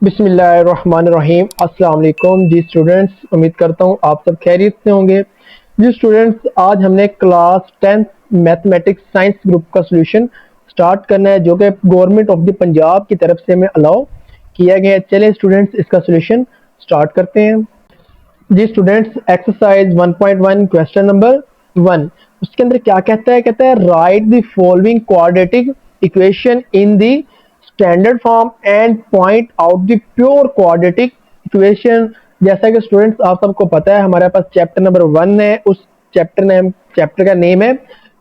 बिस्मिल्लाहिर्रहमानिर्रहीम। अस्सलाम वालेकुम जी स्टूडेंट्स, उम्मीद करता हूँ आप सब खैरियत से होंगे। जी स्टूडेंट्स, आज हमने class 10th mathematics science group का सॉल्यूशन स्टार्ट करना है, जो कि गवर्नमेंट ऑफ द पंजाब की तरफ से हमें अलाउ किया गया है। चलें स्टूडेंट्स, इसका सॉल्यूशन स्टार्ट करते हैं। जी स्टूडेंट्स, एक्सरसाइज 1.1 क्वेश्चन नंबर 1, उसके अंदर क्या कहता है? कहता है right the following quadratic equation in the standard form and point out the pure quadratic equation. जैसा कि स्टूडेंट्स आप सबको पता है, हमारे पास चैप्टर नंबर 1 है, उस चैप्टर का नेम है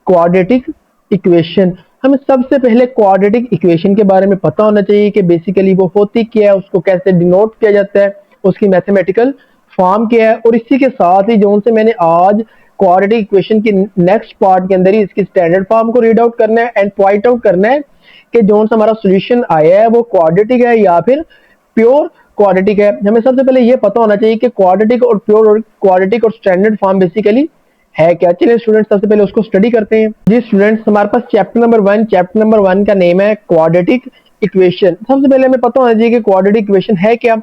क्वाड्रेटिक इक्वेशन। हमें सबसे पहले क्वाड्रेटिक इक्वेशन के बारे में पता होना चाहिए कि बेसिकली वो होती क्या है, उसको कैसे डिनोट किया जाता है, उसकी मैथमेटिकल फॉर्म क्या है। और इसी के साथ ही जो से मैंने आज क्वाड्रेटिक इक्वेशन की नेक्स्ट पार्ट के अंदर ही इसकी स्टैंडर्ड फॉर्म को रीड आउट करना है एंड पॉइंट आउट करना है कि जो हमारा सॉल्यूशन आया है वो क्वाड्रेटिक है या फिर प्योर क्वाड्रेटिक है। हमें सबसे पहले ये पता होना चाहिए कि क्वाड्रेटिक और प्योर और क्वाड्रेटिक और स्टैंडर्ड फॉर्म बेसिकली है क्या। चलिए स्टूडेंट्स, सबसे पहले उसको स्टडी करते हैं। जी स्टूडेंट्स, हमारे पास चैप्टर नंबर 1 का नेम है क्वाड्रेटिक इक्वेशन। सबसे पहले हमें पता होना चाहिए कि क्वाड्रेटिक इक्वेशन है क्या।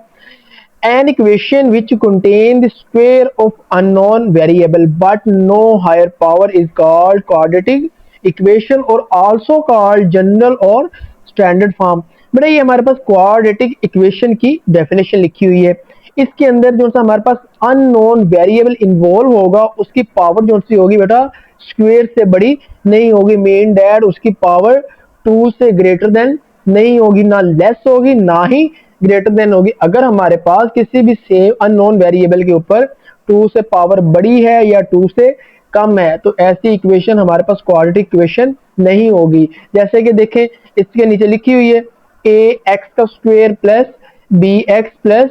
An equation which contain the square of unknown variable but no higher power is called quadratic equation or also called general और standard form। बेटा ये हमारे पास क्वाड्रेटिक इक्वेशन की डेफिनेशन लिखी हुई है। इसके अंदर जो सा हमारे पास अननोन वेरिएबल इन्वॉल्व होगा, उसकी पावर जो सी होगी बेटा स्क्वायर से बड़ी नहीं होगी। मेन डैड उसकी पावर 2 से ग्रेटर देन नहीं होगी, ना लेस होगी ना ही ग्रेटर देन होगी। अगर हमारे पास किसी भी सेम अननोन वेरिएबल के ऊपर 2 से पावर बड़ी है या 2 से कम है तो ऐसी इक्वेशन हमारे पास क्वाड्रेटिक इक्वेशन नहीं होगी। जैसे कि देखें, इसके नीचे लिखी हुई है ए एक्स का square plus B x plus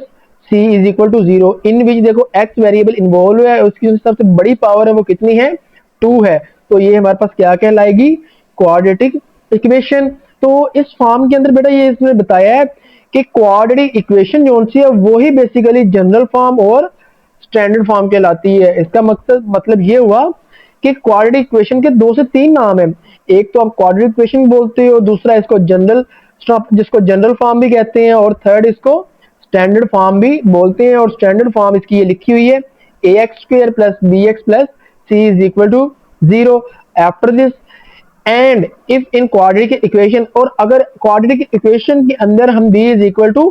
C is equal to 0, in which देखो एक्स वेरिएबल इन्वॉल्व है, उसकी सबसे बड़ी पावर है वो कितनी है? 2 है। तो ये हमारे पास क्या कहलाएगी? Quadratic equation. तो इस फॉर्म के अंदर बेटा ये इसने बताया है कि क्वाड्रेटिक इक्वेशन जो सी है वो ही बेसिकली जनरल फॉर्म और स्टैंडर्ड फॉर्म कहलाती है। इसका मतलब ये हुआ कि क्वाड्रेटिक इक्वेशन के 2 से 3 नाम है। एक तो आप क्वाड्रेटिक इक्वेशन बोलते हो, दूसरा इसको जिसको जनरल फॉर्म भी कहते हैं, और थर्ड इसको स्टैंडर्ड फॉर्म भी बोलते हैं। और स्टैंडर्ड फॉर्म इसकी ये लिखी हुई है ए x square plus B x plus C is equal to 0 after this and if in quadratic equation. और अगर क्वाड्रेटिक इक्वेशन के अंदर हम b is equal to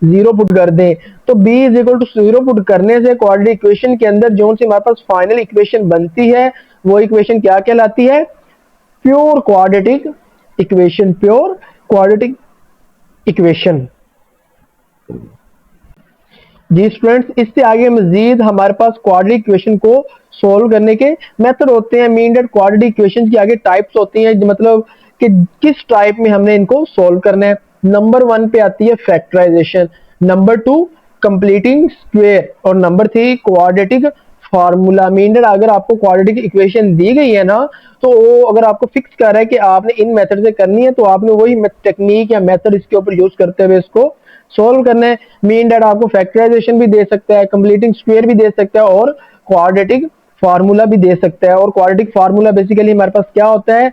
0 put कर दें तो b is equal to 0 put करने से क्वाड्रेटिक इक्वेशन के अंदर जो सी हमारे पास फाइनल इक्वेशन बनती है वो इक्वेशन क्या कहलाती है? Pure quadratic equation. Pure quadratic equation. जी स्टूडेंट्स, इससे आगे मजीद हमारे पास क्वाड्रेटिक इक्वेशन को सोल्व करने के मेथड होते हैं। मीन दैट क्वाड्रेटिक इक्वेशन की आगे टाइप्स होती हैं, मतलब कि किस टाइप में हमने इनको सोल्व करना है। नंबर 1 पे आती है फैक्टराइजेशन, नंबर 2 कंप्लीटिंग स्क्वायर और number 3 quadratic formula. Mean that अगर आपको क्वाड्रेटिक इक्वेशन दी गई है ना, तो वो अगर आपको फिक्स कर रहा है कि आपने इन मेथड से करनी है तो आपने वही टेक्निक या मेथड इसके ऊपर यूज करते हुए इसको सोल्व करना है। मीन दैट आपको फैक्टराइजेशन भी दे सकता है, कंप्लीटिंग स्क्वायर भी दे सकता है और क्वाड्रेटिक फार्मूला भी दे सकता है। और क्वाड्रेटिक फार्मूला बेसिकली हमारे पास क्या होता है?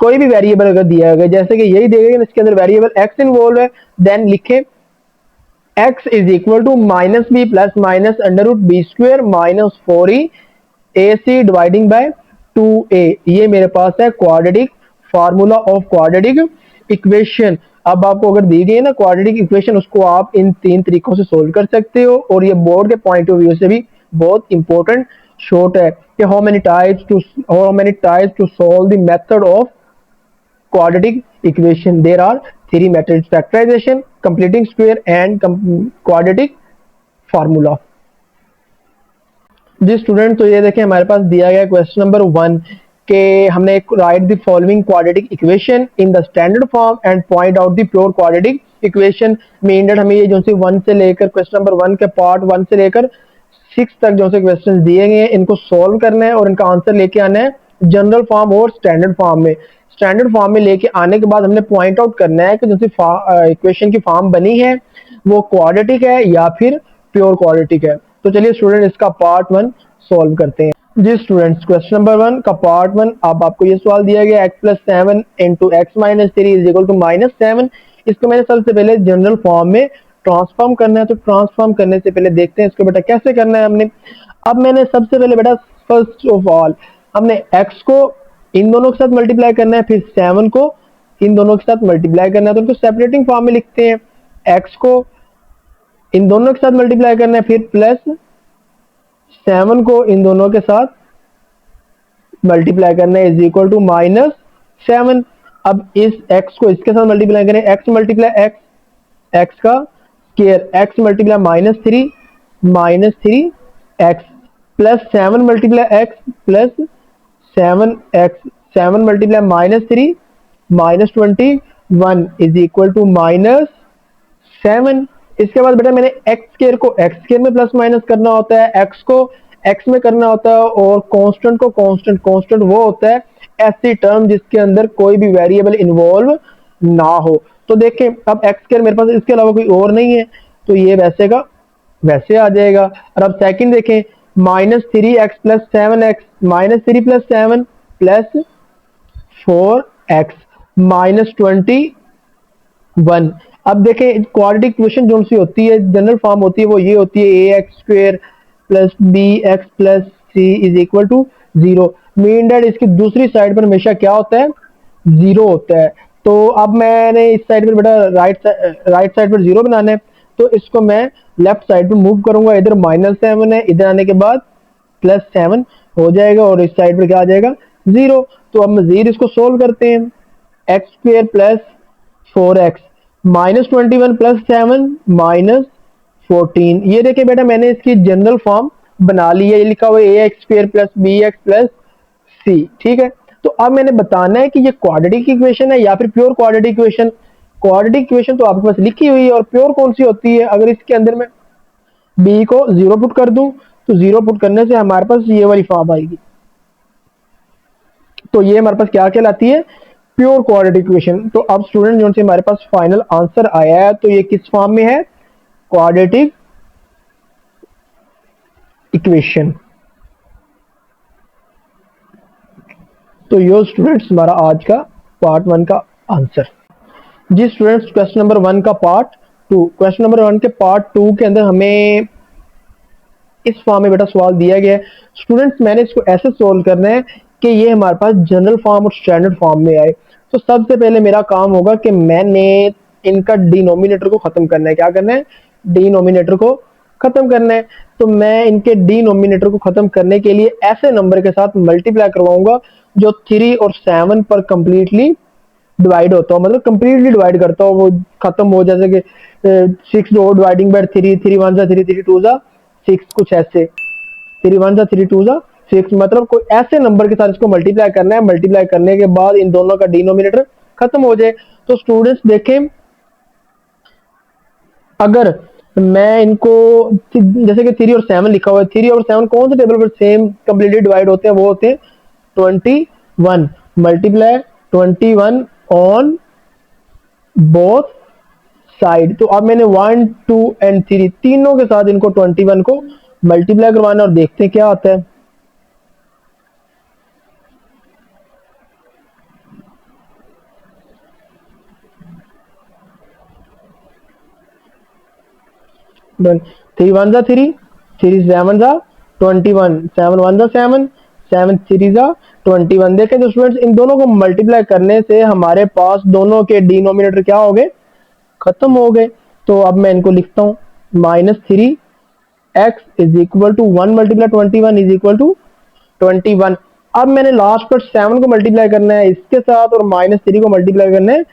कोई भी वेरिएबल अगर दिया गया, जैसे कि यही देगा, इसके अंदर वेरिएबल x इन्वॉल्व है, देन लिखे x is equal to minus b plus minus under root b square minus 4e ac dividing by 2a। ये मेरे पास है quadratic formula of quadratic equation. अब आपको अगर दी गई है ना क्वाड्रेटिक इक्वेशन, उसको आप इन 3 तरीकों से सोल्व कर सकते हो। और ये बोर्ड के पॉइंट ऑफ व्यू से भी बहुत इंपॉर्टेंट शॉर्ट है कि how many types to solve the method of quadratic equation. There are 3 methods: factorization, completing square and quadratic formula। जी स्टूडेंट, तो ये देखें हमारे पास दिया गया क्वेश्चन नंबर 1 के हमने right the following quadratic equation in the standard form and point out the pure quadratic equation. Mean that हमें ये जो सी 1 से लेकर क्वेश्चन नंबर 1 के पार्ट 1 से लेकर 6 तक जो से क्वेश्चन दिए गए हैं, इनको सॉल्व करना है और इनका आंसर लेके आना है जनरल फॉर्म और स्टैंडर्ड फॉर्म में। स्टैंडर्ड फॉर्म में लेके आने के बाद हमने पॉइंट आउट करना है कि जो सी इक्वेशन की फॉर्म बनी है वो क्वाड्रेटिक है या फिर प्योर क्वाड्रेटिक है। तो चलिए स्टूडेंट, इसका पार्ट 1 सॉल्व करते हैं। जी स्टूडेंट्स, क्वेश्चन नंबर 1 का पार्ट 1। अब आपको ये सवाल दिया गया x plus 7 into x minus 3 is equal to -7। इसको मैंने सबसे पहले जनरल फॉर्म में ट्रांसफॉर्म करना है, तो ट्रांसफॉर्म करने से पहले देखते हैं इसको बेटा कैसे करना है हमने। अब मैंने सबसे पहले बेटा फर्स्ट ऑफ ऑल हमने x को इन दोनों के साथ मल्टीप्लाई करना है, फिर 7 को इन दोनों के साथ मल्टीप्लाई करना है, तो उनको सेपरेटिंग फॉर्म में लिखते हैं। x को इन दोनों के साथ मल्टीप्लाई करना है, फिर प्लस 7 को इन दोनों के साथ मल्टीप्लाई करना है इज इक्वल टू -7। अब इस x को इसके साथ मल्टीप्लाई करें, x मल्टीप्लाई x का square, x multiply -3 x plus 7 multiply x plus 7x, 7 multiply -3 -21 is equal to -7। इसके बाद बेटा मैंने x स्क्वायर को x स्क्वायर में प्लस माइनस करना होता है, x को x में करना होता है, और कांस्टेंट को कांस्टेंट वो होता है ऐसी टर्म जिसके अंदर कोई भी वेरिएबल इन्वॉल्व ना हो। तो देखें अब x स्क्वायर मेरे पास इसके अलावा कोई और नहीं है, तो ये वैसे का वैसे आ जाएगा। और अब सेकंड देखें, -3x plus 7x, -3 plus 7 plus 4x -21। अब देखें क्वाड्रेटिक इक्वेशन जो सी होती है, जनरल फॉर्म होती है, वो ये होती है ax square plus bx plus c is equal to 0। Mean that इसकी दूसरी साइड पर हमेशा क्या होता है, 0 होता है। तो अब मैंने इस साइड पर बेटा राइट साइड पर 0 बनाना है, तो इसको मैं लेफ्ट साइड पर मूव करूंगा। इधर -7 है, इधर आने के बाद +7 हो जाएगा, और इस साइड पर क्या आ जाएगा 0। तो अब मजीद इसको सोल्व करते हैं। x square plus 4x -21 plus 7 -14। ये देखिए बेटा मैंने इसकी जनरल फॉर्म बना ली है, ये लिखा हुआ है ax square plus bx plus c, ठीक है। तो अब मैंने बताना है कि ये क्वाड्रेटिक इक्वेशन है या फिर pure quadratic equation. Quadratic equation तो आपके पास लिखी हुई है, और प्योर कौन सी होती है, अगर इसके अंदर मैं b को 0 पुट कर दूं, तो 0 पुट करने से हमारे पास ये वाली फॉर्म आएगी। तो ये हमारे पास क्या कहलाती है, प्योर क्वाड्रेटिक इक्वेशन। तो अब स्टूडेंट जो से हमारे पास फाइनल आंसर आया है, तो ये किस फॉर्म में है, क्वाड्रेटिक इक्वेशन। तो ये स्टूडेंट्स हमारा आज का पार्ट 1 का आंसर। जी स्टूडेंट्स क्वेश्चन नंबर 1 का पार्ट 2, क्वेश्चन नंबर 1 के पार्ट 2 के अंदर हमें इस फॉर्म में बेटा सवाल दिया गया है। स्टूडेंट्स मैंने इसको ऐसे सोल्व करना है कि ये हमारे पास जनरल फॉर्म और स्टैंडर्ड फॉर्म में आए। तो सबसे पहले मेरा काम होगा कि मैंने इनका डिनोमिनेटर को खत्म करना है। क्या करना है, डिनोमिनेटर को खत्म करना है। तो मैं इनके डिनोमिनेटर को खत्म करने के लिए ऐसे नंबर के साथ मल्टीप्लाई करवाऊंगा जो 3 और 7 पर कंप्लीटली डिवाइड होता हो, मतलब कंप्लीटली डिवाइड करता हो, वो खत्म हो, जैसे कि 6 डिवाइडिंग बाय 3, 3 1 3, 3 2 6, कुछ ऐसे 3 1 3 2 6, मतलब कोई ऐसे नंबर के साथ इसको मल्टीप्लाई करना है। मल्टीप्लाई करने के बाद इन दोनों का डिनोमिनेटर खत्म हो जाए। तो स्टूडेंट्स देखें, अगर मैं इनको जैसे कि 3 और 7 लिखा हुआ है, 3 और 7 कौन से टेबल पर सेम कंप्लीटली डिवाइड होते हैं, वो होते हैं 21। Multiply 21 on both side. तो अब मैंने 1 2 एंड 3 तीनों के साथ इनको 21 को मल्टीप्लाई करवाना, और देखते हैं क्या आता है। डन, 3 1 3, 3 7 21, 7 1 7, 7 3 21। देखें तो स्टूडेंट्स इन दोनों को मल्टीप्लाई करने से हमारे पास दोनों के डिनोमिनेटर क्या हो गए, खत्म हो गए। तो अब मैं इनको लिखता हूं, -3x is equal to 1 multiply 21 is equal to 21। अब मैंने लास्ट पर 7 को मल्टीप्लाई करना है इसके साथ, और -3 को मल्टीप्लाई करना है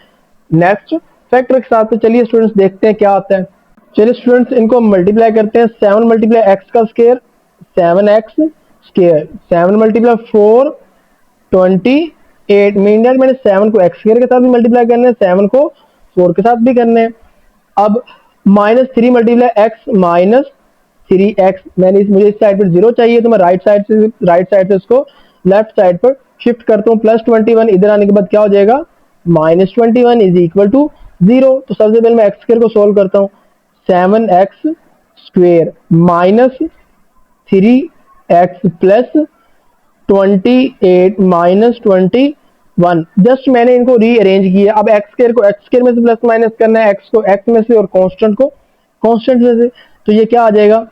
नेक्स्ट फैक्टर के साथ। तो चलिए स्टूडेंट्स देखते हैं क्या आता है। चलिए स्टूडेंट्स इनको मल्टीप्लाई करते हैं। 7 मल्टीप्लाई x का square 7x square, 7 multiply 4 28। Mean that मैंने 7 को x स्क्वायर के साथ भी मल्टीप्लाई करना है, 7 को 4 के साथ भी करना है। अब -3 मल्टीप्लाई x -3x, मुझे इस साइड पर 0 चाहिए, तो मैं राइट साइड से इसको लेफ्ट साइड पर शिफ्ट करता हूँ। +21 इधर आने के बाद क्या हो जाएगा, -21 इज इक्वल टू 0। तो सबसे पहले मैं x स्क्वायर को सोल्व करता हूँ। 7x square -3x plus 28 -21। Just मैंने इनको रीअरेंज किया। अब x स्क्वायर को x स्क्वायर में से प्लस माइनस करना है, x को x में से और कांस्टेंट को कांस्टेंट में से, तो ये क्या आ जाएगा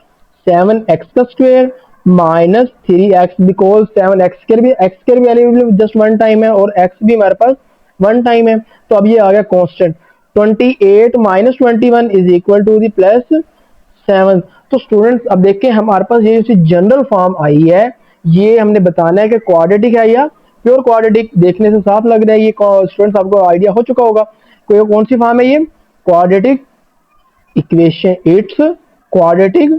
7x का square minus 3x, because 7x के भी वैल्यू जस्ट वन टाइम है और x भी हमारे पास वन टाइम है, तो अब ये आ गया constant. 28 minus 21 is equal to the plus 7। तो स्टूडेंट्स अब देखिए हमारे पास ये जनरल फॉर्म आई है, ये हमने बताना है कि क्वाड्रेटिक है या प्योर क्वाड्रेटिक। देखने से साफ लग रहा है ये स्टूडेंट्स आपको आइडिया हो चुका होगा कोई कौन सी फॉर्म है ये quadratic equation, it's quadratic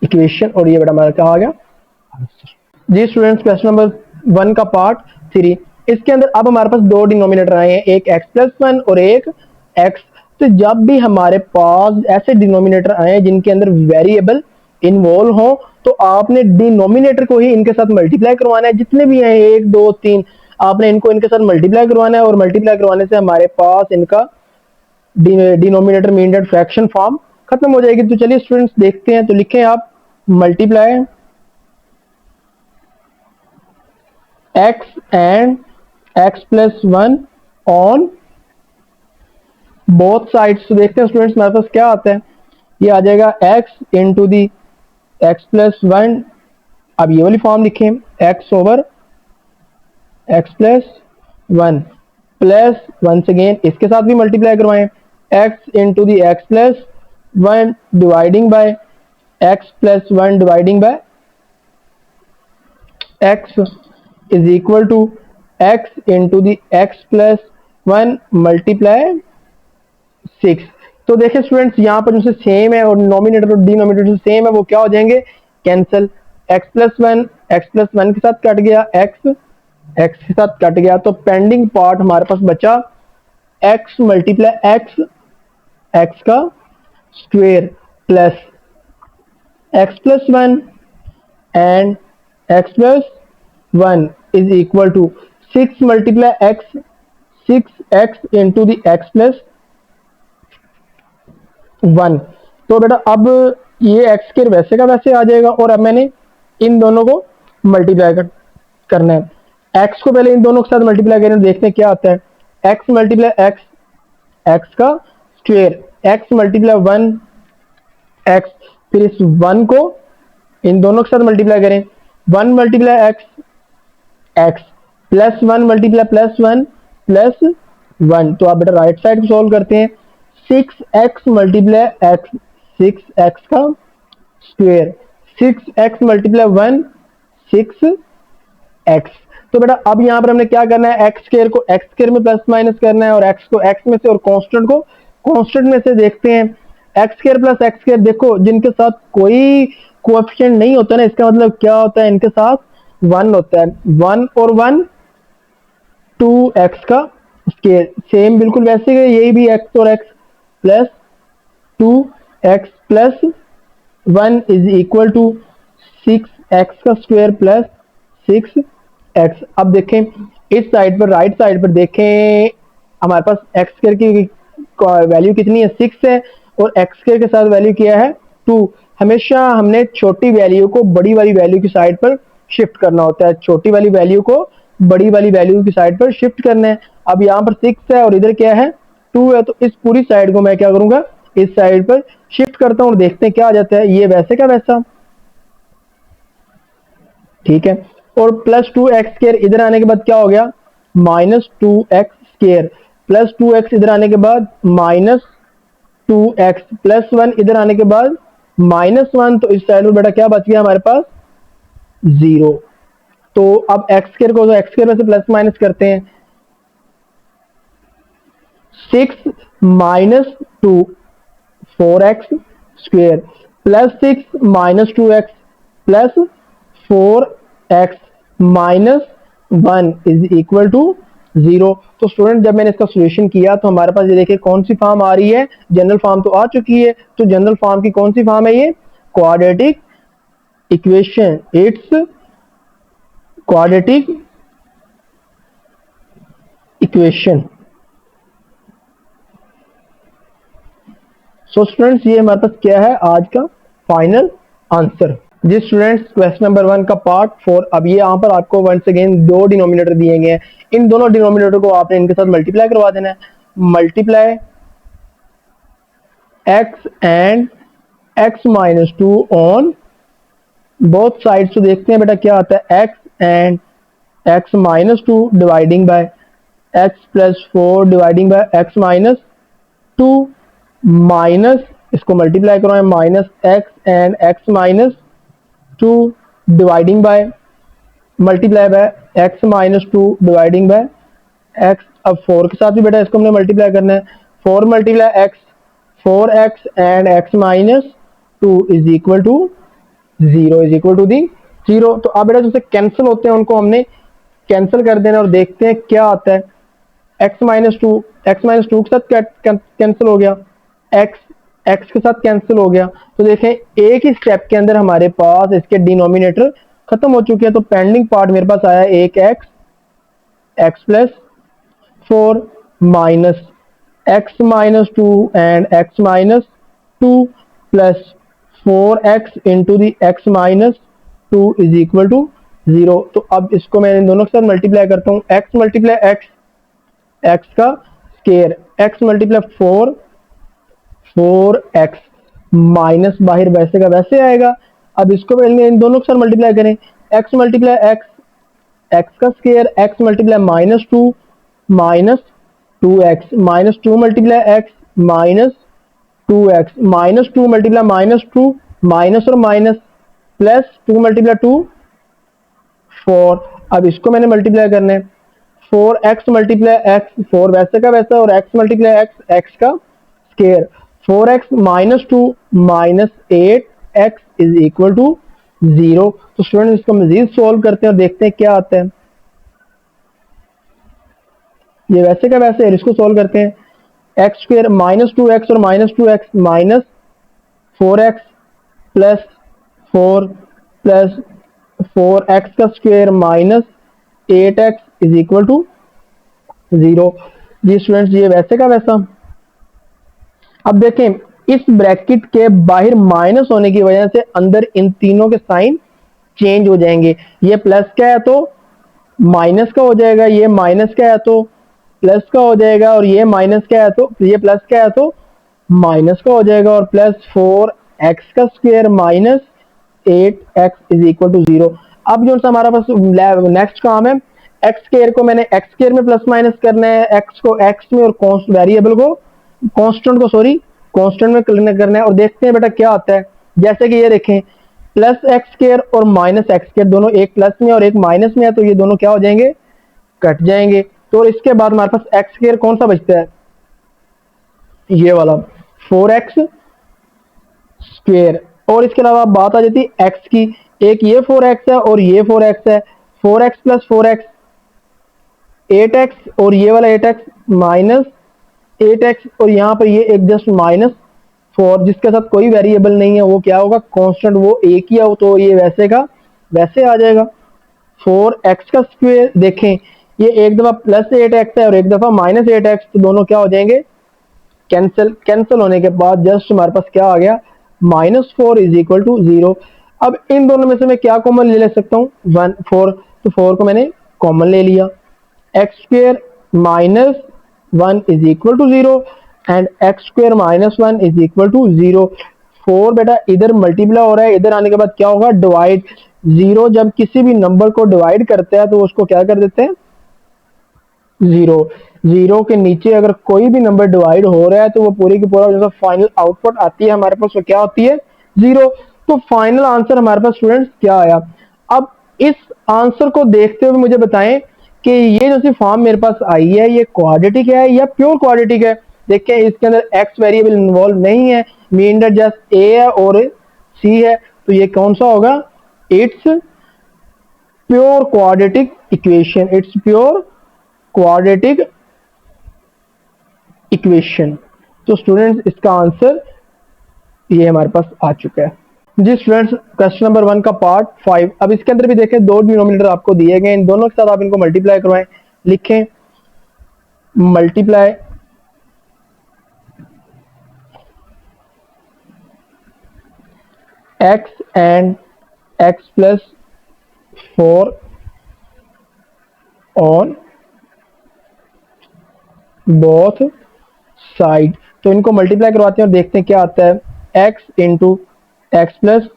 equation. और ये बेटा हमारा क्या आ गया जी स्टूडेंट्स क्वेश्चन नंबर 1 का पार्ट 3। इसके अंदर अब हमारे पास दो डिनोमिनेटर आए हैं, एक x+1 और एक x। तो जब भी हमारे पास ऐसे डिनोमिनेटर आए हैं जिनके अंदर वेरिएबल इन्वॉल्व हो, तो आपने डिनोमिनेटर को ही इनके साथ मल्टीप्लाई करवाना है, जितने भी हैं 1 2 3 आपने इनको इनके साथ मल्टीप्लाई करवाना है, और मल्टीप्लाई करवाने से हमारे पास इनका डिनोमिनेटर मीन फ्रैक्शन फॉर्म खत्म हो जाएगी। तो चलिए स्टूडेंट्स देखते हैं, तो लिखें आप multiply x and x+1 on both sides. तो देखते हैं स्टूडेंट्स हमारे पास क्या आता है, ये आ जाएगा x इंटू दी x+1। अब ये वाली फॉर्म लिखें x over x+1 plus once again इसके साथ भी मल्टीप्लाई करवाएं x into the x+1 dividing by x+1 dividing by x is equal to x into the x+1 multiply 6। तो देखिए स्टूडेंट्स यहाँ पर जो सेम है और नॉमिनेटर और डिनोमिनेटर सेम है, वो क्या हो जाएंगे कैंसिल। x+1 के साथ कट गया, x के साथ कट गया, तो पेंडिंग पार्ट हमारे पास बचा x मल्टीप्लाई x का square plus x+1 and x+1 is equal to 6 multiply x, 6x into the x+1। तो बेटा अब ये x के वैसे का वैसे आ जाएगा, और अब मैंने इन दोनों को मल्टीप्लाई करना है। x को पहले इन दोनों के साथ मल्टीप्लाई करें, देखते हैं क्या आता है। x मल्टीप्लाई x का स्क्वायर, x मल्टीप्लाई 1x, फिर इस 1 को इन दोनों के साथ मल्टीप्लाई करें, 1 multiply x plus 1 multiply plus 1 plus 1। तो आप बेटा राइट साइड को सॉल्व करते हैं, 6x मल्टीप्लाई x, 6x का स्क्वायर, 6x मल्टीप्लाई 1 6x। तो बेटा अब यहां पर हमने क्या करना है, x स्क्वायर को x स्क्वायर में प्लस माइनस करना है, और x को x में से और कांस्टेंट को कांस्टेंट में से। देखते हैं x square plus x square, देखो जिनके साथ कोई कोएफिशिएंट नहीं होता ना, इसका मतलब क्या होता है, इनके साथ 1 होता है। 1 और 1 2x का स्क्वायर, सेम बिल्कुल वैसे ही यही भी x और x plus 2x plus 1 is equal to 6x का स्क्वायर प्लस 6x। अब देखें इस साइड पर, राइट साइड पर देखें हमारे पास x स्क्वायर की वैल्यू कितनी है 6 है, और x स्क्वायर के साथ वैल्यू किया है 2। हमेशा हमने छोटी वैल्यू को बड़ी वाली वैल्यू की साइड पर शिफ्ट करना होता है, छोटी वाली वैल्यू को बड़ी वाली वैल्यू की साइड पर शिफ्ट करना है। अब यहाँ पर 6 है और इधर क्या है 2 है, तो इस पूरी साइड को मैं क्या करूंगा, इस साइड पर शिफ्ट करता हूं और देखते हैं क्या आ जाता है। ये वैसे का वैसा, ठीक है। और प्लस 2x स्क्वायर इधर आने के बाद क्या हो गया, minus 2x square, plus 2x इधर आने के बाद माइनस 2x, प्लस 1 इधर आने के बाद माइनस 1। तो इस साइड में बेटा क्या बच गया हमारे पास 0। तो अब x स्क्वायर को x स्क्वायर में से प्लस माइनस करते हैं, 6 minus 2 4x square plus 6 minus 2x plus 4x minus 1 is equal to 0। तो स्टूडेंट जब मैंने इसका सॉल्यूशन किया तो हमारे पास ये देखिए कौन सी फॉर्म आ रही है, जनरल फॉर्म तो आ चुकी है। तो जनरल फॉर्म की कौन सी फॉर्म है, ये quadratic equation, it's quadratic equation. So students ये हमारे पास क्या है आज का फाइनल आंसर। जी स्टूडेंट्स, क्वेश्चन नंबर 1 का पार्ट 4। अब ये यहाँ पर आपको वंस अगेन दो डिनोमिनेटर दिए गए हैं। इन दोनों डिनोमिनेटर को आपने इनके साथ मल्टीप्लाई करवा देना है। Multiply x and x minus to on both sides. तो देखते हैं बेटा क्या आता है। x and x minus to dividing by x plus four dividing by x minus two minus इसको मल्टीप्लाई करवाएं minus x and x minus to dividing by multiply by x minus to dividing by x। अब 4 के साथ भी बेटा इसको हमने multiply करना है। 4 multiply x, 4x and x minus two is equal to 0 is equal to the 0। तो अब बेटा जैसे कैंसिल होते हैं उनको हमने कैंसिल कर देना और देखते हैं क्या आता है। x माइनस टू के साथ कैंसिल हो गया, x के साथ कैंसिल हो गया। तो देखें एक ही स्टेप के अंदर हमारे पास इसके डिनोमिनेटर खत्म हो चुके हैं। तो पेंडिंग पार्ट मेरे पास आया एक x plus four minus x minus two and x minus two plus 4x into the x minus two is equal to 0। तो अब इसको मैं इन दोनों के साथ मल्टीप्लाई करता हूँ। x मल्टीप्लाई x का square, x multiply four, 4x minus बाहर वैसे का वैसे आएगा। अब इसको पहले इन दोनों के साथ मल्टीप्लाई करें। x मल्टीप्लाई x का square, x multiply minus two minus two x minus two multiply x minus two x minus two multiply minus two minus और minus plus two multiply two 4। अब इसको मैंने मल्टीप्लाई करना है। 4x multiply x, 4 वैसे का वैसा और x मल्टीप्लाई एक्स, x का square. 4x minus two minus 8x is equal to 0। तो स्टूडेंट इसको मजीद सोल्व करते हैं और देखते हैं क्या आता है। ये वैसे का वैसे है, इसको सोल्व करते हैं। X square minus two x और minus two x minus 4x plus 4 plus 4x का square minus 8x is equal to 0। जी स्टूडेंट्स, ये वैसे का वैसा। अब देखें इस ब्रैकेट के बाहर माइनस होने की वजह से अंदर इन तीनों के साइन चेंज हो जाएंगे। ये प्लस का है तो माइनस का हो जाएगा, ये माइनस का है तो प्लस का हो जाएगा, और ये माइनस का है तो ये प्लस का है तो माइनस का हो जाएगा। और प्लस 4x का square minus 8x is equal to 0। अब जो सा हमारा पास नेक्स्ट काम है, एक्स स्क्वायर को मैंने एक्स स्क्वायर में प्लस माइनस करना है, एक्स को एक्स में और वेरिएबल को कांस्टेंट में करना है। और देखते हैं बेटा क्या आता है। जैसे कि ये देखें प्लस एक्स स्क्वायर और माइनस एक्स स्क्वायर दोनों एक प्लस में और एक माइनस में है, तो ये दोनों क्या हो जाएंगे, कट जाएंगे। तो इसके बाद हमारे पास एक्स स्क्वायर कौन सा बचता है, ये वाला 4x स्क्वायर। और इसके अलावा बात आ जाती है एक्स की, एक ये 4x है और ये 4x है। 4x प्लस 4x 8x और ये वाला 8x माइनस 8x, और यहाँ पर ये एक जस्ट माइनस 4 जिसके साथ कोई वेरिएबल नहीं है, वो क्या होगा, कांस्टेंट, वो एक ही है, तो ये वैसे का वैसे आ जाएगा। 4x का स्क्वायर देखें, ये एक दफा प्लस 8x है और एक दफा माइनस 8x, तो दोनों क्या हो जाएंगे, कैंसिल होने के बाद जस्ट हमारे पास क्या आ गया, -4 इज इक्वल टू 0। अब इन दोनों में से मैं क्या कॉमन ले सकता हूँ, 1 4, तो 4 को मैंने कॉमन ले लिया। X square minus 1 is equal to 0 and x square minus 1 is equal to 0। 4 बेटा इधर मल्टीप्लाई हो रहा है, इधर आने के बाद क्या होगा, डिवाइड। 0 जब किसी भी नंबर को डिवाइड करता है तो उसको क्या कर देते हैं, 0। 0 के नीचे अगर कोई भी नंबर डिवाइड हो रहा है तो वो पूरी की पूरा जैसा फाइनल आउटपुट आती है हमारे पास, वो क्या होती है, 0। तो फाइनल आंसर हमारे पास स्टूडेंट्स क्या आया। अब इस आंसर को देखते हुए मुझे बताएं कि ये जो सी फॉर्म मेरे पास आई है, ये क्वाड्रेटिक है या प्योर क्वाड्रेटिक है। देखिए इसके अंदर एक्स वेरिएबल इन्वॉल्व नहीं है, मीन जस्ट ए है और सी है, तो ये कौन सा होगा, it's pure quadratic equation, it's pure quadratic equation. तो स्टूडेंट्स इसका आंसर ये हमारे पास आ चुका है। जी स्टूडेंट्स, क्वेश्चन नंबर 1 का पार्ट 5। अब इसके अंदर भी देखें दो डिनोमिनेटर आपको दिए गए, इन दोनों के साथ आप इनको मल्टीप्लाई करवाएं। लिखें multiply x and x plus 4 on both side. तो इनको मल्टीप्लाई करवाते हैं और देखते हैं क्या आता है। X into x plus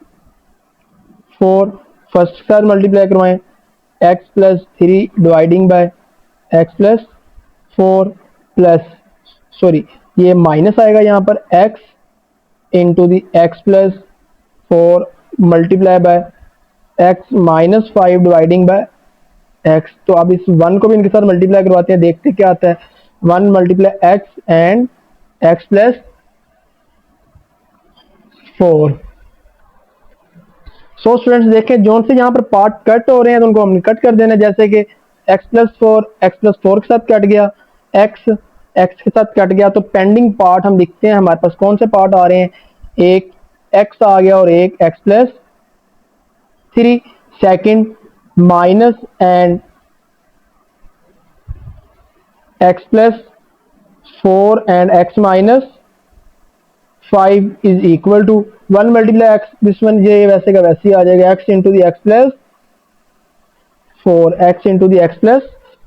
4, first के साथ मल्टीप्लाई करवाएं, x plus 3 dividing by x plus 4 plus, sorry ये माइनस आएगा यहाँ पर, x into the x plus 4 multiply by x minus 5 dividing by x. तो अब इस वन को भी इनके साथ मल्टीप्लाई करवाते हैं, देखते क्या आता है। 1 multiply x and x plus 4। So students देखें जो से यहाँ पर पार्ट कट हो रहे हैं तो उनको हमने कट कर देना है, जैसे कि एक्स प्लस फोर के साथ कट गया, एक्स एक्स के साथ कट गया। तो पेंडिंग पार्ट हम लिखते हैं, हमारे पास कौन से पार्ट आ रहे हैं, एक एक्स आ गया और एक x plus 3। Second minus and x plus 4 and x minus 5 is equal to 1 multiply x, this one ये वैसे का वैसे ही आ जाएगा, x into the x plus 4, x into the x plus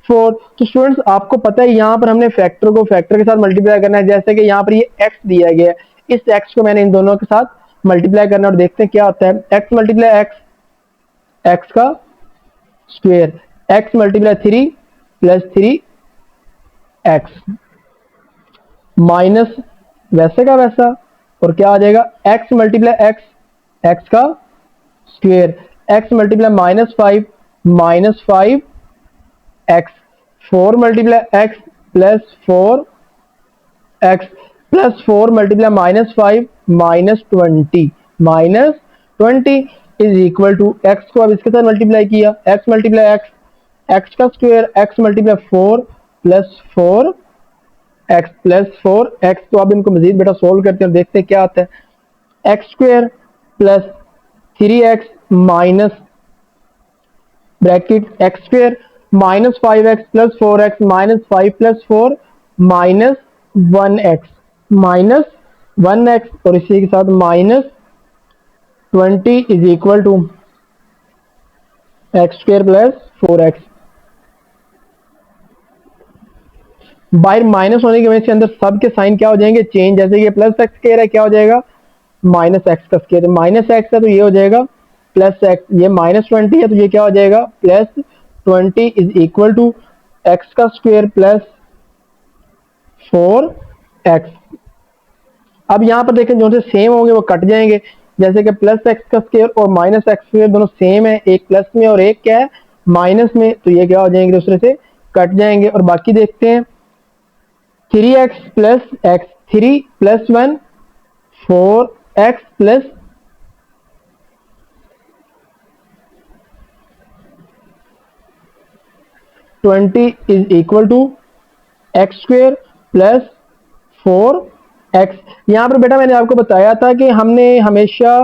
4। तो स्टूडेंट्स आपको पता है यहाँ पर हमने फैक्टर को फैक्टर के साथ मल्टीप्लाई करना है, जैसे कि यहाँ पर ये एक्स दिया गया है, इस एक्स को मैंने इन दोनों के साथ मल्टीप्लाई करना है और देखते हैं क्या होता है। एक्स मल्टीप्लाई एक्स, एक्स का square, x multiply 3 plus 3 x minus वैसे का वैसा, और क्या आ जाएगा, एक्स मल्टीप्लाई एक्स, एक्स का square, x multiply minus 5 x, 4 multiply x plus 4 x plus 4 multiply -5 -20 is equal to x को अब इसके साथ मल्टीप्लाई किया, एक्स मल्टीप्लाई एक्स, एक्स का square, x multiply 4 plus 4 x plus 4 x. तो अब इनको मजीद बेटा सोल्व करते हैं और देखते हैं क्या आता है। X square plus 3x minus bracket x square minus 5x plus 4x minus 5 plus 4 minus 1x और इसी के साथ minus 20 is equal to x square plus 4x। बाहर माइनस होने की वजह से अंदर सब के साइन क्या हो जाएंगे, चेंज। जैसे कि प्लस एक्स स्क्वायर है, क्या हो जाएगा, माइनस एक्स का स्क्वायर, माइनस एक्स है तो ये हो जाएगा प्लस एक्स, ये -20 है तो ये क्या हो जाएगा plus 20 is equal to x का स्क्वायर प्लस 4x। अब यहां पर देखें जो से सेम होंगे वो कट जाएंगे, जैसे कि प्लस एक्स का स्क्वायर और माइनस एक्स स्क्वायर दोनों सेम है, एक प्लस में और एक क्या है माइनस में, तो ये क्या हो जाएंगे दूसरे से कट जाएंगे। और बाकी देखते हैं 3x plus x, 3 plus 1 4x plus 20 is equal to x square plus 4x। यहां पर बेटा मैंने आपको बताया था कि हमने हमेशा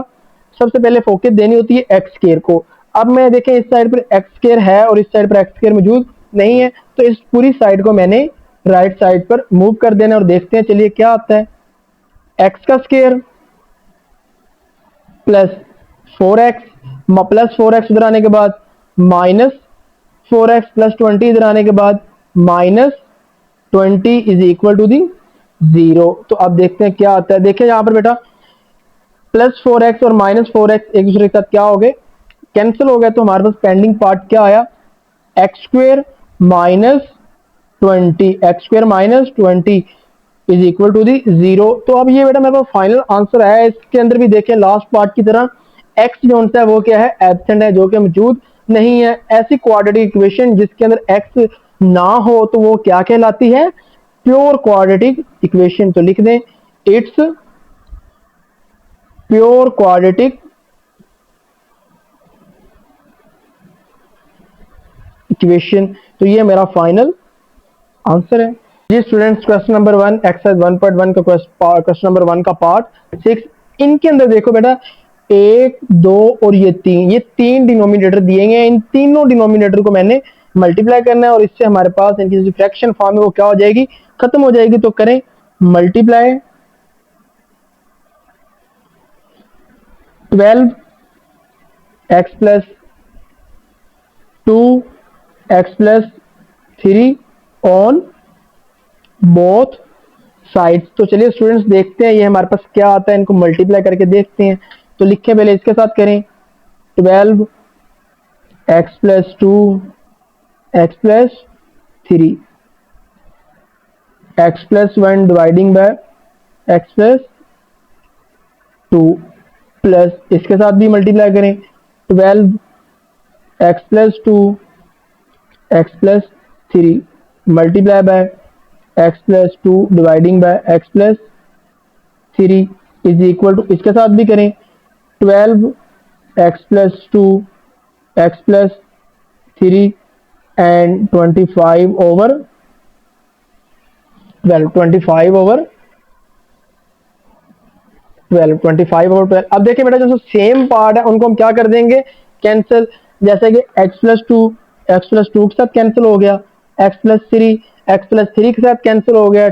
सबसे पहले फोकस देनी होती है एक्स स्क्वायर को। अब मैं देखें इस साइड पर एक्स स्क्वायर है और इस साइड पर एक्स स्क्वायर मौजूद नहीं है, तो इस पूरी साइड को मैंने राइट साइड पर मूव कर देना और देखते हैं चलिए क्या आता है। एक्स का square plus 4x plus 4x इधर आने के बाद माइनस 4x प्लस 20 इधर आने के बाद minus 20 is equal to the 0। तो अब देखते हैं क्या आता है। देखिए यहां पर बेटा प्लस 4x और माइनस 4x एक दूसरे के साथ क्या हो गए, कैंसिल हो गए। तो हमारे पास पेंडिंग पार्ट क्या आया, x square minus 20, x square minus 20 is equal to the 0। तो अब ये बेटा मेरे पास फाइनल आंसर है। इसके अंदर भी देखें लास्ट पार्ट की तरह एक्स जो है वो क्या है, एब्सेंट है, जो कि मौजूद नहीं है। ऐसी क्वाड्रेटिक इक्वेशन जिसके अंदर एक्स ना हो तो वो क्या कहलाती है, प्योर क्वाड्रेटिक इक्वेशन। तो लिख दें इट्स प्योर क्वाड्रेटिक इक्वेशन। तो ये मेरा फाइनल आंसर है जी स्टूडेंट्स। क्वेश्चन नंबर 1 एक्सरसाइज 1.1 का क्वेश्चन नंबर 1 का पार्ट 6। इनके अंदर देखो बेटा 1 2 और ये 3, ये 3 डिनोमिनेटर दिए गए हैं। इन तीनों डिनोमिनेटर को मैंने मल्टीप्लाई करना है और इससे हमारे पास इनकी जो फ्रैक्शन फॉर्म है वो क्या हो जाएगी, खत्म हो जाएगी। तो करें multiply 12 x plus 2 x plus 3 on both sides. तो चलिए स्टूडेंट्स देखते हैं ये हमारे पास क्या आता है, इनको मल्टीप्लाई करके देखते हैं। तो लिखें पहले इसके साथ करें 12 x plus 2 x plus 3 x plus 1 dividing by x plus 2 plus इसके साथ भी मल्टीप्लाई करें 12 x plus 2 x plus 3 multiply by x plus 2 dividing by x plus 3 is equal to इसके साथ भी करें 12 x plus 2 x plus 3 and 25 over 12 25 over 12 25 over 12। अब देखिए बेटा जो सेम पार्ट है उनको हम क्या कर देंगे कैंसिल, जैसे कि x प्लस 2 के साथ कैंसिल हो गया, x प्लस 3 के साथ कैंसिल हो गया,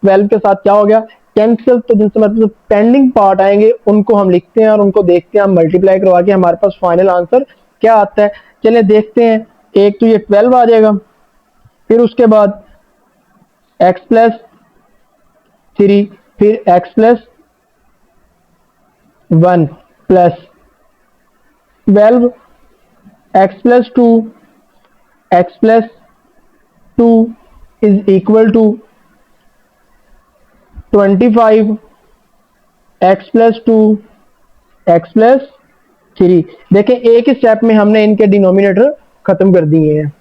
12 के साथ क्या हो गया कैंसिल। तो जिनसे मतलब पेंडिंग पार्ट आएंगे उनको हम लिखते हैं और उनको देखते हैं हम मल्टीप्लाई करवा के हमारे पास फाइनल आंसर क्या आता है। चलिए देखते हैं, एक तो ये 12 आ जाएगा, फिर उसके बाद x प्लस 3 फिर x plus 1 plus 12 x plus 2 x plus 2 is equal to 25 x plus 2 x plus 3। देखें एक ही स्टेप में हमने इनके डिनोमिनेटर खत्म कर दिए हैं।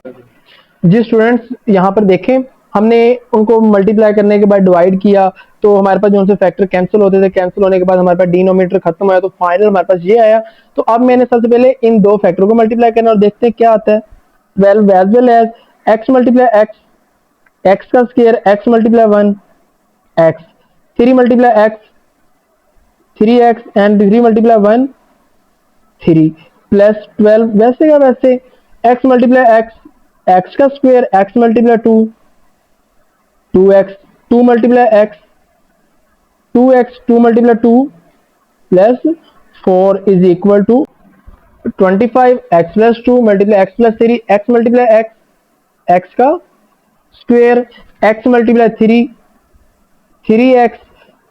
जी स्टूडेंट्स यहाँ पर देखें हमने उनको मल्टीप्लाई करने के बाद डिवाइड किया तो हमारे पास जो से फैक्टर कैंसिल होते थे, कैंसिल होने के बाद हमारे पास डिनोमिनेटर खत्म हुआ तो फाइनल हमारे पास ये आया। तो अब मैंने सबसे पहले इन दो फैक्टरों को मल्टीप्लाई करना और देखते हैं क्या आता है। 12 as well as x multiply x, x का square x multiply 1 x, 3 multiply x 3x and 3 multiply 1 3 plus 12 वैसे का वैसे x मल्टीप्लाई एक्स, एक्स का square x multiply 2 2x 2 multiply x 2x 2 multiply 2 plus 4 is equal to 25 x plus 2 multiply x plus 3 x multiply x x का square x multiply 3 3x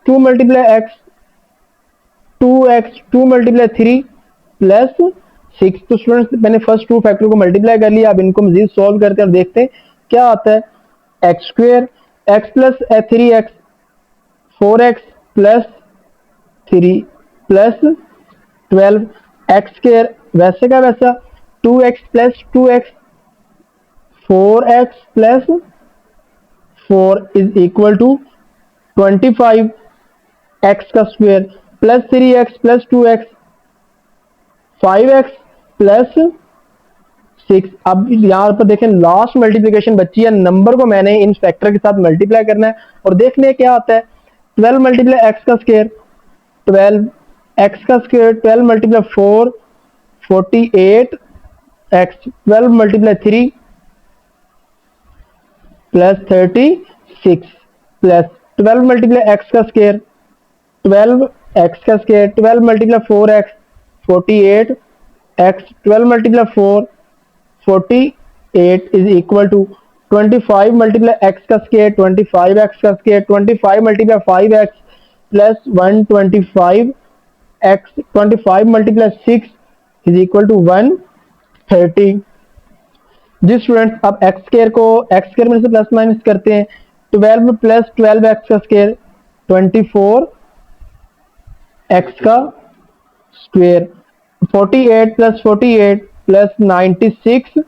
2 multiply x 2x 2 multiply 3 plus 6। तो students मैंने first two factor को multiply कर लिया, अब इनको मजीद solve करते हैं और देखते हैं क्या आता है। X square x plus 3x 4x plus 3 plus 12 x square वैसे का वैसा 2x plus 2x 4x plus 4 is equal to 25 x का square plus 3x plus 2x 5x plus 6। अब यहां पर देखें लास्ट मल्टीप्लिकेशन बची है, नंबर को मैंने इन फैक्टर के साथ मल्टीप्लाई करना है और देखने हैं क्या आता है। 12 मल्टीप्लाई एक्स का स्क्वायर 12 एक्स का square 12 multiply 4 48 x 12 multiply 3 plus 36 plus 12 multiply x का स्क्वायर 12 एक्स का square 12 multiply 4x 48 x 12 multiply 4 48 is equal to 25 multiply x का स्क्वायर 25 एक्स का square 25 multiply 5x plus 125 x 25 multiply 6 is equal to 130। जी students अब x square को x square में से plus minus करते हैं। 12 प्लस 12 एक्स का स्क्वायर 24 एक्स का square 48 plus 48 plus 96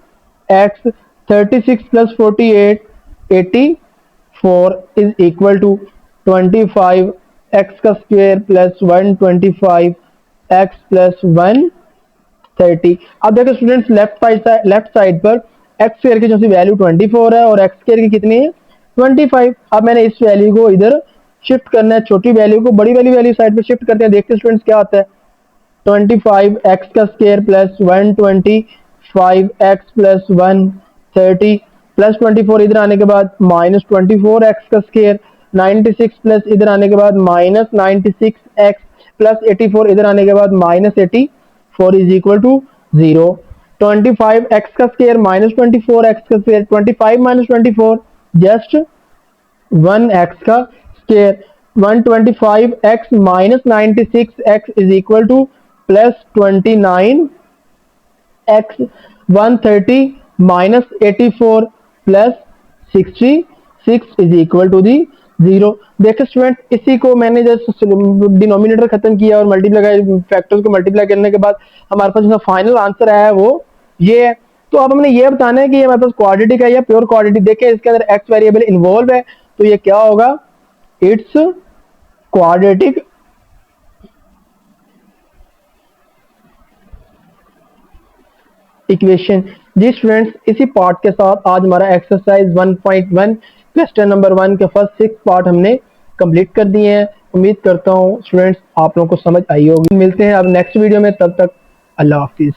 x 36 plus 48 84 is equal to 25 x का स्क्वायर प्लस 125 एक्स प्लस 130। अब देखो स्टूडेंट्स लेफ्ट साइड पर एक्स स्क्वायर की जो सी वैल्यू 24 है और एक्स स्क्वायर की कितनी है 25। अब मैंने इस वैल्यू को इधर शिफ्ट करना है, छोटी वैल्यू को बड़ी वाली वैल्यू साइड पे शिफ्ट करते हैं। देखते हैं स्टूडेंट्स क्या आता है। 25 एक्स का square plus 125 x plus 130 plus 24 इधर आने के बाद माइनस 24 एक्स का स्क्वायर 96 प्लस इधर आने के बाद माइनस 96 एक्स प्लस 84 इधर आने के बाद minus 84 4 is equal to 0। 25 x का स्क्वायर माइनस 24 एक्स का स्क्वायर, 25 माइनस 24 जस्ट 1 एक्स का square. 125 x minus 96 x is equal to plus 29 x. 130 minus 84 plus 66 is equal to the 0। देखिए स्टूडेंट, इसी को मैंने जस्ट डिनोमिनेटर खत्म किया और मल्टीप्लाई फैक्टर्स को मल्टीप्लाई करने के बाद हमारे पास जो फाइनल आंसर आया है वो ये है। तो अब हमने ये बताना है कि ये हमारे पास क्वाड्रेटिक है या प्योर क्वाड्रेटिक। देखिए इसके अंदर एक्स वेरिएबल इन्वॉल्व है, तो ये क्या होगा, इट्स क्वाड्रेटिक इक्वेशन। जी स्टूडेंट्स, इसी पार्ट के साथ आज हमारा एक्सरसाइज 1.1 क्वेश्चन नंबर 1 के फर्स्ट 6 पार्ट हमने कंप्लीट कर दिए हैं। उम्मीद करता हूँ स्टूडेंट्स आप लोगों को समझ आई होगी। मिलते हैं अब नेक्स्ट वीडियो में, तब तक अल्लाह हाफिज।